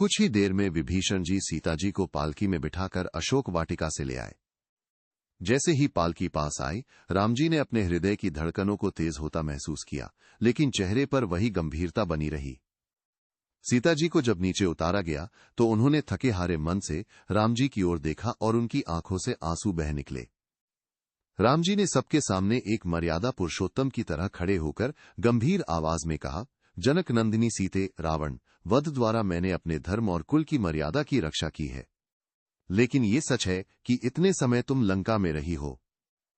कुछ ही देर में विभीषण जी सीता जी को पालकी में बिठाकर अशोक वाटिका से ले आए। जैसे ही पालकी पास आई, राम जी ने अपने हृदय की धड़कनों को तेज होता महसूस किया, लेकिन चेहरे पर वही गंभीरता बनी रही। सीता जी को जब नीचे उतारा गया तो उन्होंने थके हारे मन से राम जी की ओर देखा और उनकी आंखों से आंसू बह निकले। राम जी ने सबके सामने एक मर्यादा पुरुषोत्तम की तरह खड़े होकर गंभीर आवाज में कहा, जनक नंदिनी सीते, रावण वध द्वारा मैंने अपने धर्म और कुल की मर्यादा की रक्षा की है। लेकिन ये सच है कि इतने समय तुम लंका में रही हो।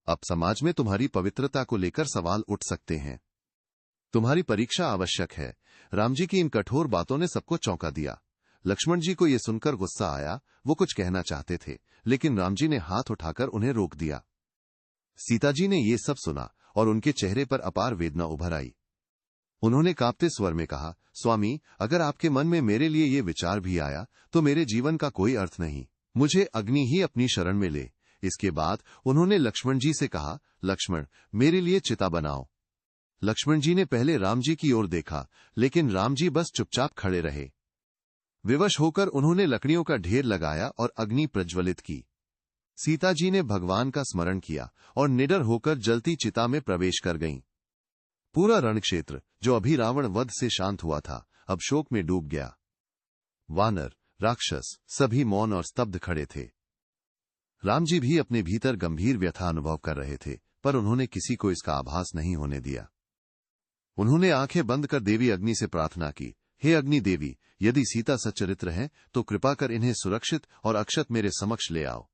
अब समाज में तुम्हारी पवित्रता को लेकर सवाल उठ सकते हैं। तुम्हारी परीक्षा आवश्यक है। राम जी की इन कठोर बातों ने सबको चौंका दिया। लक्ष्मण जी को यह सुनकर गुस्सा आया। वो कुछ कहना चाहते थे, लेकिन राम जी ने हाथ उठाकर उन्हें रोक दिया। सीता जी ने यह सब सुना और उनके चेहरे पर अपार वेदना उभर आई। उन्होंने कांपते स्वर में कहा, स्वामी, अगर आपके मन में मेरे लिए ये विचार भी आया तो मेरे जीवन का कोई अर्थ नहीं। मुझे अग्नि ही अपनी शरण में ले। इसके बाद उन्होंने लक्ष्मण जी से कहा, लक्ष्मण, मेरे लिए चिता बनाओ। लक्ष्मण जी ने पहले राम जी की ओर देखा, लेकिन राम जी बस चुपचाप खड़े रहे। विवश होकर उन्होंने लकड़ियों का ढेर लगाया और अग्नि प्रज्वलित की। सीता जी ने भगवान का स्मरण किया और निडर होकर जलती चिता में प्रवेश कर गईं। पूरा रणक्षेत्र, जो अभी रावण वध से शांत हुआ था, अब शोक में डूब गया। वानर, राक्षस सभी मौन और स्तब्ध खड़े थे। राम जी भी अपने भीतर गंभीर व्यथा अनुभव कर रहे थे, पर उन्होंने किसी को इसका आभास नहीं होने दिया। उन्होंने आंखें बंद कर देवी अग्नि से प्रार्थना की, हे अग्नि देवी, यदि सीता सच्चरित्र है तो कृपा कर इन्हें सुरक्षित और अक्षत मेरे समक्ष ले आओ।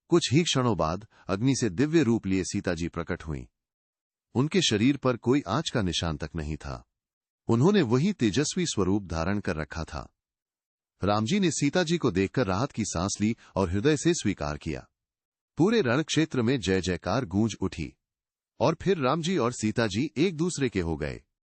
कुछ ही क्षणों बाद अग्नि से दिव्य रूप लिए सीता जी प्रकट हुईं। उनके शरीर पर कोई आंच का निशान तक नहीं था। उन्होंने वही तेजस्वी स्वरूप धारण कर रखा था। राम जी ने सीता जी को देखकर राहत की सांस ली और हृदय से स्वीकार किया। पूरे रणक्षेत्र में जय जयकार गूंज उठी और फिर राम जी और सीता जी एक दूसरे के हो गए।